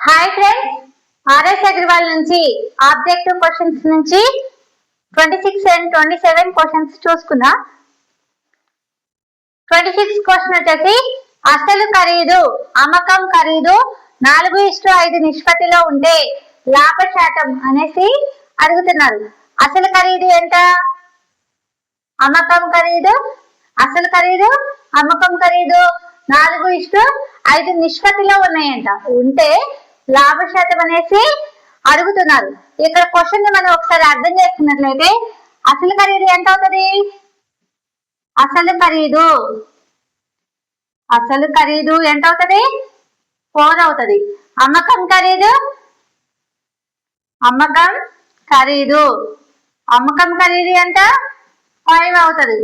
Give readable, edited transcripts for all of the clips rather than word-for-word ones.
Hi friends, RS Agarwal నుంచి objective questions నుంచి 26 and 27 questions చూసుకుందాం. 26 క్వశ్చన్ వచ్చేసి అసలు ఖరీదు అమ్మకం ఖరీదు 4:5 నిష్పత్తిలో ఉంటే లాభ శాతం అనేసి అడుగుతున్నారు. అసలు ఖరీదు ఎంత, అమ్మకం ఖరీదు, అసలు ఖరీదు అమ్మకం ఖరీదు 4:5 నిష్పత్తిలో ఉన్నాయంట. ఉంటే లాభ శాతం అనేసి అడుగుతున్నారు. ఇక్కడ క్వశ్చన్ ని మనం ఒకసారి అర్థం చేసుకున్నట్లయితే అసలు ఖరీదు ఎంత అవుతుంది? అసలు ఖరీదు ఎంత అవుతుంది? 4 అవుతుంది. అమ్మకం ఖరీదు ఎంత? 5 అవుతుంది.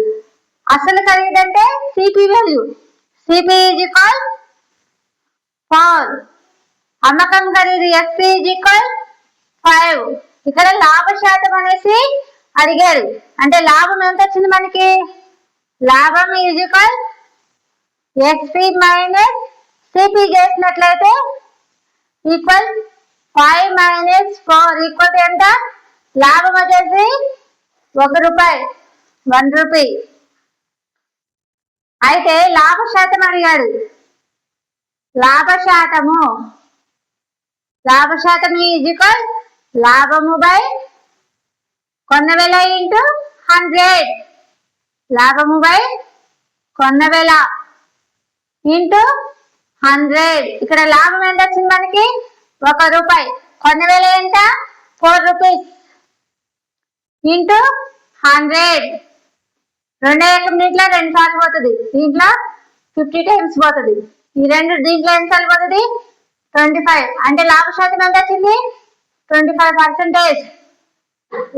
అసలు ఖరీదు అంటే CP value, CP is equal 4. అమ్మకం ఖరీదు ఎస్పి ఈజ్ ఈక్వల్ 5. ఇక్కడ లాభ శాతం అనేసి అడిగారు. అంటే లాభం ఎంత వచ్చింది మనకి? లాభం is equal SP minus CP చేసినట్లయితే ఈక్వల్ 5 మైనస్ 4 ఈక్వల్ ఎంత? లాభం వచ్చేసి 1 రూపాయి, 1 రూపీ. అయితే లాభ శాతం అడిగాడు. లాభ శాతం ఈజ్ ఈక్వల్ లాభము బై కొన్న వేల ఇంటూ 100. లాభము బై కొన్న వేల ఇంటూ 100. ఇక్కడ లాభం ఎంత వచ్చింది మనకి? 1 రూపాయి. కొన్న వేల ఎంత? 4 రూపీస్ ఇంటూ 100. 2 మినిట్లో 2 సార్లు పోతుంది. దీంట్లో 50 టైమ్స్ పోతుంది. ఈ రెండు దీంట్లో ఎన్ని సార్లు పోతుంది? 25. అంటే లాభ శాతం ఎంత వచ్చింది? 25%.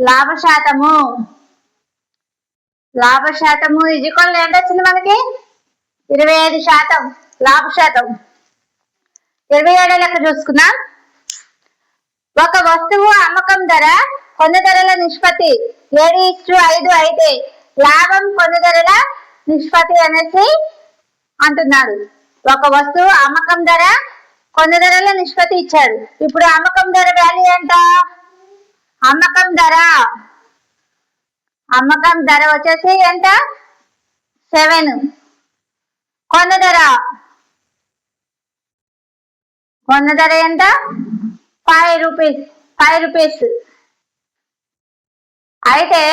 లాభ శాతము ఈజ్ ఈక్వల్ ఎంత వచ్చింది మనకి? 25%. లాభ శాతం 27 లెక్క చూసుకుందాం. ఒక వస్తువు అమ్మకం ధర కొన్న ధరల నిష్పత్తి 7:5 అయితే లాభం కొన్న ధరల నిష్పత్తి అనేసి అంటున్నాడు. ఒక వస్తువు అమ్మకం ధర కొన్న ధరల నిష్పత్తి ఇచ్చాడు. ఇప్పుడు అమ్మకం ధర వాల్యూ ఎంత? అమ్మకం ధర వచ్చేసి ఎంత? 7. కొన్న ధర ఎంత? 5 రూపీస్. అయితే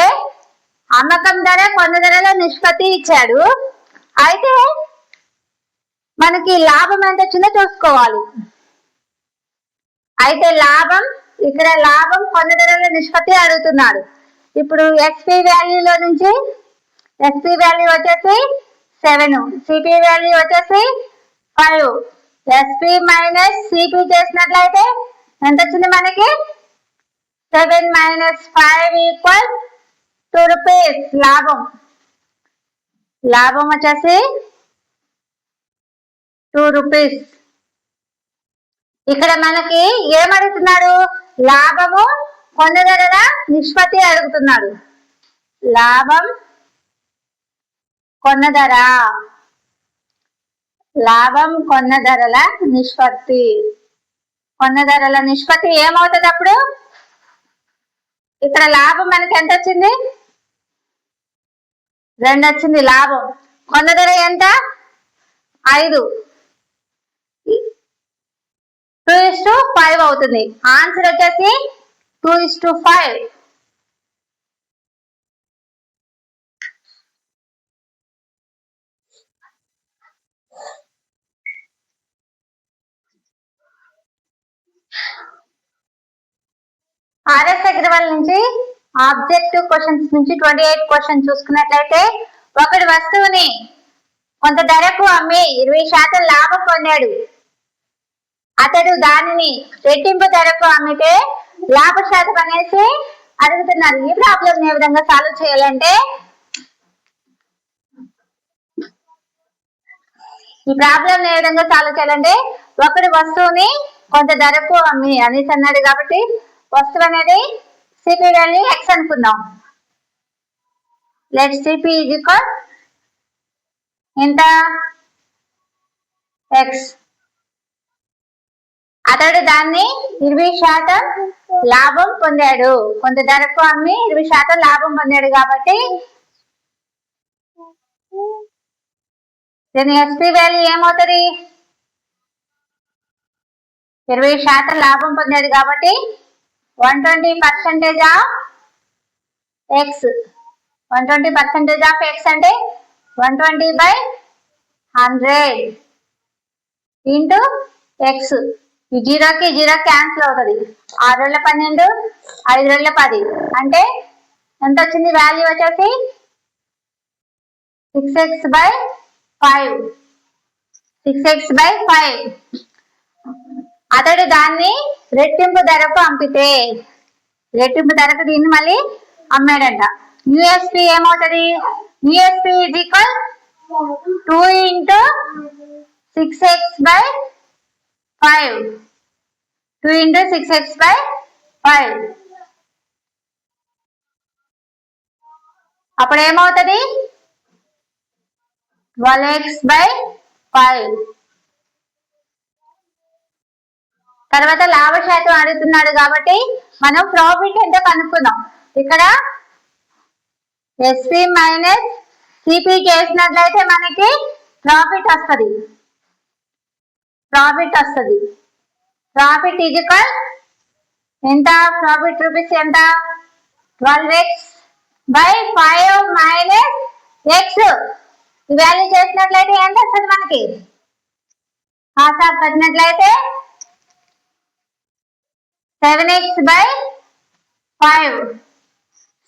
అమ్మకం ధర కొన్న ధరల నిష్పత్తి ఇచ్చాడు. అయితే మనకి లాభం ఎంత వచ్చిందో చూసుకోవాలి. అయితే ఇక్కడ లాభం కొన్న ధరల నిష్పత్తి అడుగుతున్నాడు. ఇప్పుడు ఎస్పి వాల్యూలో నుంచి ఎస్పి వాల్యూ వచ్చేసి 7, సిపి వాల్యూ వచ్చేసి 5. ఎస్పి మైనస్ సిపి చేసినట్లయితే ఎంత వచ్చింది మనకి? 7 మైనస్ 5 ఈక్వల్ 2 రూపీస్. లాభం వచ్చేసి 2 రూపీస్. ఇక్కడ మనకి ఏమడుగుతున్నాడు? లాభము కొన్న ధరల నిష్పత్తి అడుగుతున్నాడు. లాభం కొన్న ధరల నిష్పత్తి. కొన్న ధరల నిష్పత్తి ఏమవుతుంది అప్పుడు? ఇక్కడ లాభం మనకి ఎంత వచ్చింది? 2 వచ్చింది లాభం. కొన్న ధర ఎంత? 5. 2:5 అవుతుంది. ఆన్సర్ వచ్చేసి 2:5. ఆర్ఎస్ అగ్రవాల్ నుంచి ఆబ్జెక్టివ్ క్వశ్చన్స్ నుంచి 28 క్వశ్చన్ చూసుకున్నట్లయితే ఒకటి వస్తువుని కొంత ధరకు అమ్మి 20% లాభం పొందాడు. అతడు దానిని రెట్టింపు ధరకు అమ్మితే లాభ శాతం అనేసి అడుగుతున్నారు. ఈ ప్రాబ్లం ఏ విధంగా సాల్వ్ చేయాలంటే ఒకటి వస్తువుని కొంత ధరకు అమ్మి అనేసి అన్నాడు. కాబట్టి వస్తువు అనేది సిపి వాల్యూ ఎక్స్ అనుకుందాం. లెట్ సిపి ఈజ్ ఈక్వల్ ఎంత? ఎక్స్. అతడు దాన్ని 20% లాభం పొందాడు. కొంత ధరకు అమ్మి 20% లాభం పొందాడు కాబట్టి దీని ఎస్పీ వాల్యూ ఏమవుతుంది? 20% లాభం పొందాడు కాబట్టి 120% ఆఫ్ ఎక్స్. 120% ఆఫ్ ఎక్స్ అంటే 120/100 ఇంటూ ఎక్స్. ఈ జీరోకి జీరో క్యాన్సిల్ అవుతుంది. 6 రోజుల 12, 5 రోజుల 10 అంటే ఎంత వచ్చింది? వాల్యూ వచ్చేసి 6x/5. 6x/5. అతడు దాన్ని రెట్టింపు ధరకు అమ్మితే, రెట్టింపు ధరకు దీన్ని మళ్ళీ అమ్మాడంట. యూఎస్పి ఏమవుతుంది? USP is equal 2 into 6x/5. 2 into 6x/5. అప్పుడు ఏమవుతుంది? 12x/5. తర్వాత లాభ శాతం అడుగుతున్నాడు కాబట్టి మనం ప్రాఫిట్ ఎంత కనుక్కుందాం. ఇక్కడ ఎస్పీ మైనస్ సిపి చేసినట్లయితే మనకి ప్రాఫిట్ వస్తుంది. ప్రాఫిట్ ఈజ్ ఈక్వల్ ఎంత? ప్రాఫిట్ రూపీస్ ఎంత? 12x/5 minus X. ఈ వాల్యూ చేసినట్లయితే ఎంత వస్తుంది మనకి? హాఫ్ పెట్టినట్లయితే 7x/5.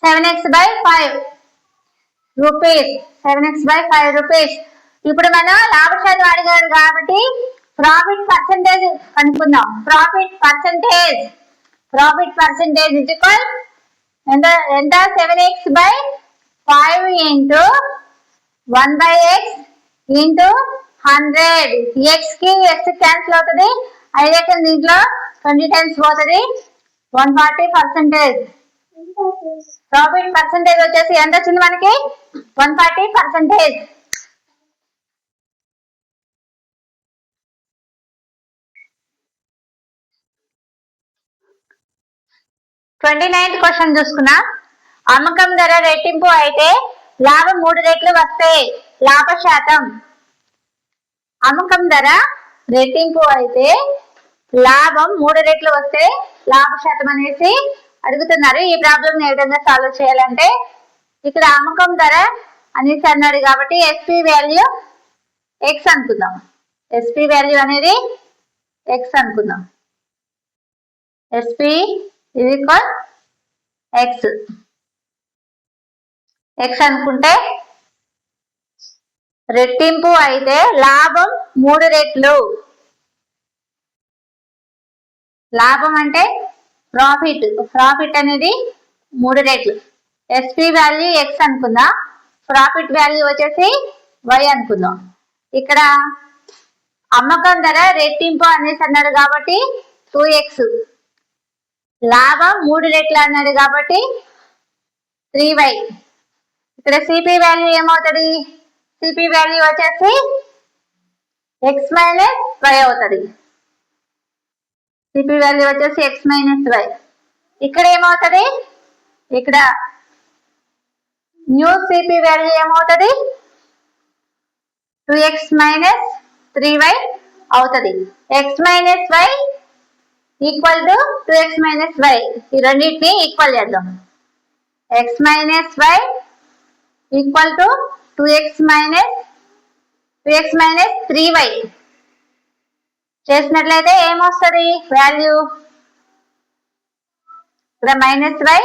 7x/5 rupees. 7x/5 rupees. ఇప్పుడు మనం లాభ శాతం అడిగాడు కాబట్టి ప్రాఫిట్ పర్సెంటేజ్ కనుక్కుందాం. ప్రాఫిట్ పర్సెంటేజ్ ఇజ్ ఈక్వల్ ఎంత? 7x/5 into 1/x into 100. X కి ఎక్స్ క్యాన్సిల్ అవుతుంది. 5 ఎక్కడి దీంట్లో 20 టైమ్స్ పోతుంది. 140%. ప్రాఫిట్ పర్సెంటేజ్ వచ్చేసి ఎంత వచ్చింది మనకి? 140%. 29th క్వశ్చన్ చూసుకున్నా. అమ్మకం ధర రెట్టింపు అయితే లాభం 3 రెట్లు వస్తే లాభ శాతం. అమ్మకం ధర రెట్టింపు అయితే లాభం 3 రెట్లు వస్తే లాభ శాతం అనేసి అడుగుతున్నారు. ఈ ప్రాబ్లం ఏ విధంగా సాల్వ్ చేయాలంటే, ఇక్కడ అమ్మకం ధర అనేసి అన్నాడు కాబట్టి ఎస్పీ వాల్యూ ఎక్స్ అనుకుందాం. ఎస్పీ వాల్యూ అనేది ఎక్స్ అనుకుందాం. ఎస్పీ ఇది ఈక్వల్ ఎక్స్. ఎక్స్ అనుకుంటే రెట్టింపు అయితే లాభం 3 రెట్లు. లాభం అంటే ప్రాఫిట్ అనేది 3 రెట్లు. ఎస్పీ వాల్యూ ఎక్స్ అనుకుందాం. ప్రాఫిట్ వాల్యూ వచ్చేసి వై అనుకుందాం. ఇక్కడ అమ్మకం ధర రెట్టింపు అనేసి అన్నాడు కాబట్టి 2x. లాభం 3 రెట్లు అన్నాడు కాబట్టి 3y. ఇక్కడ సిపి వాల్యూ ఏమవుతుంది? సిపి వాల్యూ వచ్చేసి ఎక్స్ మైనస్ వై అవుతుంది. సిపి వాల్యూ వచ్చేసి ఎక్స్ మైనస్ వై. ఇక్కడ ఏమవుతుంది? ఇక్కడ న్యూ సిపి వాల్యూ ఏమవుతుంది? 2x మైనస్ 3y అవుతుంది. X minus y equal to 2x minus y. ఈ రెండింటిని ఈక్వల్ చేద్దాం. X minus y equal to 2x minus 3y చేసినట్లయితే ఏమొస్తుంది వాల్యూ? ఇక్కడ minus y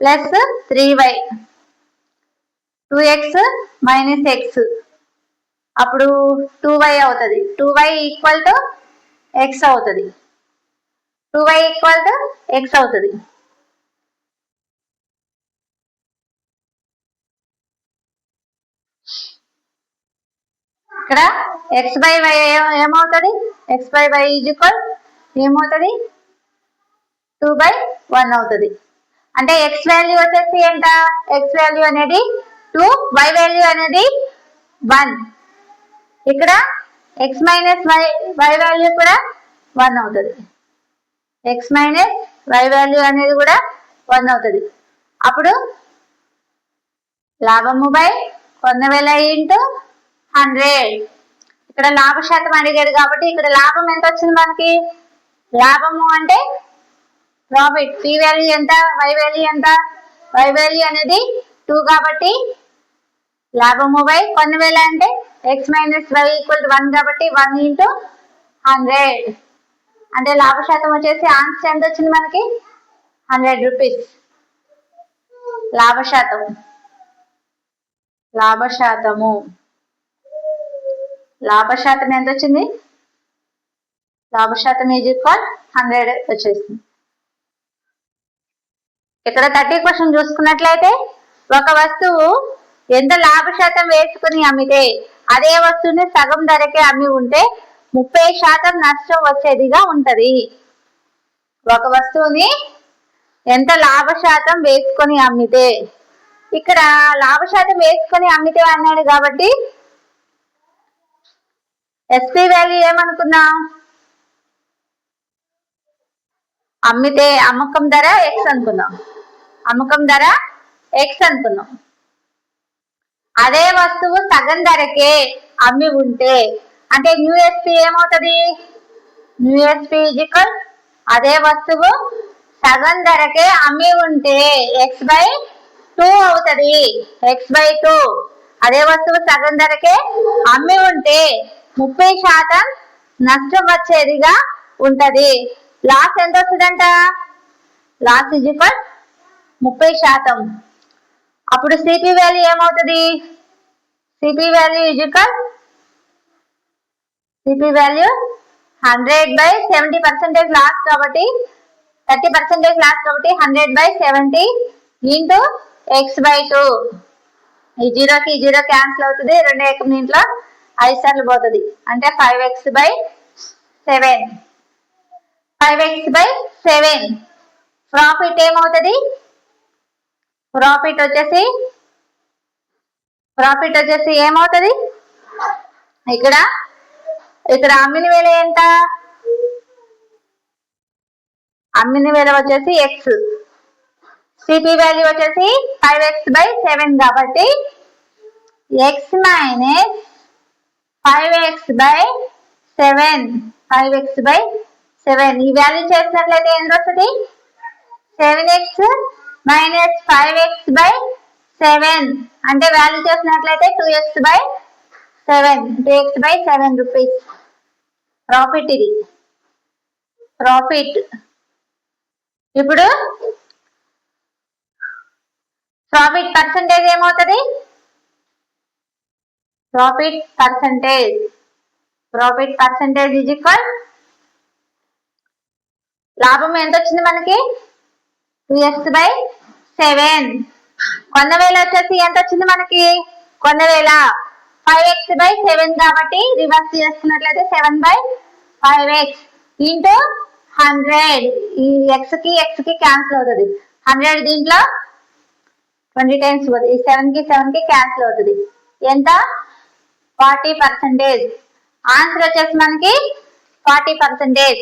plus 3y, 2x minus x, అప్పుడు 2y అవుతుంది. 2y ఈక్వల్ టు ఎక్స్ అవుతుంది. 2y ఈక్వల్ టు ఎక్స్ అవుతుంది. ఇక్కడ ఎక్స్ బై వై ఏమవుతుంది? X by y is equal ఏమవుతుంది? 2/1 అవుతుంది. అంటే ఎక్స్ వాల్యూ వచ్చేసి ఎంత? ఎక్స్ వాల్యూ అనేది 2, వై వాల్యూ అనేది 1. ఇక్కడ ఎక్స్ మైనస్ వై వాల్యూ కూడా 1 అవుతుంది. ఎక్స్ మైనస్ వై వాల్యూ అనేది కూడా 1 అవుతుంది. అప్పుడు లాభము బై కొన్న వేల ఇంటూ 100. ఇక్కడ లాభ శాతం అడిగాడు కాబట్టి ఇక్కడ లాభం ఎంత వచ్చింది మనకి? లాభము అంటే ప్రాఫిట్. పి వాల్యూ ఎంత, వై వాల్యూ ఎంత? వై వాల్యూ అనేది 2 కాబట్టి లాభము బై కొన్న వేల అంటే ఎక్స్ మైనస్ వై ఈక్వల్ 1 కాబట్టి 1 ఇంటూ 100. అంటే లాభ శాతం వచ్చేసి ఆన్సర్ ఎంత వచ్చింది మనకి? 100 రూపీస్. లాభ శాతము ఎంత వచ్చింది? లాభ శాతం ఈజ్ ఈక్వల్ 100 వచ్చేసింది. ఇక్కడ 30 క్వశ్చన్ చూసుకున్నట్లయితే ఒక వస్తువు ఎంత లాభ శాతం వేసుకుని అమ్మితే అదే వస్తువుని సగం ధరకే అమ్మి ఉంటే 30% నష్టం వచ్చేదిగా ఉంటది. ఒక వస్తువుని ఎంత లాభ శాతం వేసుకొని అమ్మితే, ఇక్కడ లాభ శాతం వేసుకొని అమ్మితే అన్నాడు కాబట్టి ఎస్పీ వాల్యూ ఏమనుకున్నాం? అమ్మితే అమ్మకం ధర ఎక్స్ అనుకున్నాం. అదే వస్తువు సగం ధరకే అమ్మి ఉంటే అంటే న్యూ ఎస్పీ ఏమవుతుంది? న్యూ ఎస్పీ ఈక్వల్ అదే వస్తువు సగం ధరకే అమ్మి ఉంటే ఎక్స్ బై 2 అవుతుంది. అదే వస్తువు సగం ధరకే అమ్మి ఉంటే 30% నష్టం వచ్చేదిగా ఉంటది. లాస్ ఎంత వస్తుందంట? Loss is equal 30%. అప్పుడు సిపి వాల్యూ ఏమవుతుంది? CP value is equal 100/70% loss కాబట్టి 30% లాస్ కాబట్టి 100/70 ఇంటూ x/2. ఈ 0కి 0 క్యాన్సిల్ అవుతుంది. 2 ఏకం దీంట్లో 5 సార్లు పోతుంది అంటే 5x/7. ప్రాఫిట్ ఏమవుతుంది? ప్రాఫిట్ వచ్చేసి ఏమవుతుంది? ఇక్కడ అమ్మిన వేల ఎంత? అమ్మిన వేల వచ్చేసి ఎక్స్. సిపి వాల్యూ వచ్చేసి 5x/7 కాబట్టి ఎక్స్ మైనస్ 5x/7 ఈ వాల్యూ చేసినట్లయితే ఎంత వస్తుంది? 7x మైనస్ 5x/7 అంటే వాల్యూ చేసినట్లయితే 2x/7 రూపీస్. ప్రాఫిట్ ఇది ప్రాఫిట్. ఇప్పుడు ప్రాఫిట్ పర్సంటేజ్ ఏమవుతుంది? ప్రాఫిట్ పర్సంటేజ్ ఈజ్ ఈక్వల్ లాభం ఎంత వచ్చింది మనకి? 2x/7. కొన్న వేల వచ్చేసి ఎంత వచ్చింది మనకి? కొన్న వేల 5x/7 కాబట్టి రివర్స్ చేసుకున్నట్లయితే 7/5x ఇంటూ 100. ఈ x కి క్యాన్సిల్ అవుతుంది. 100 దీంట్లో 20 టైమ్స్ పోతుంది. ఈ 7 కి క్యాన్సిల్ అవుతుంది. ఎంత? 40%. ఆన్సర్ వచ్చేసి మనకి 40%.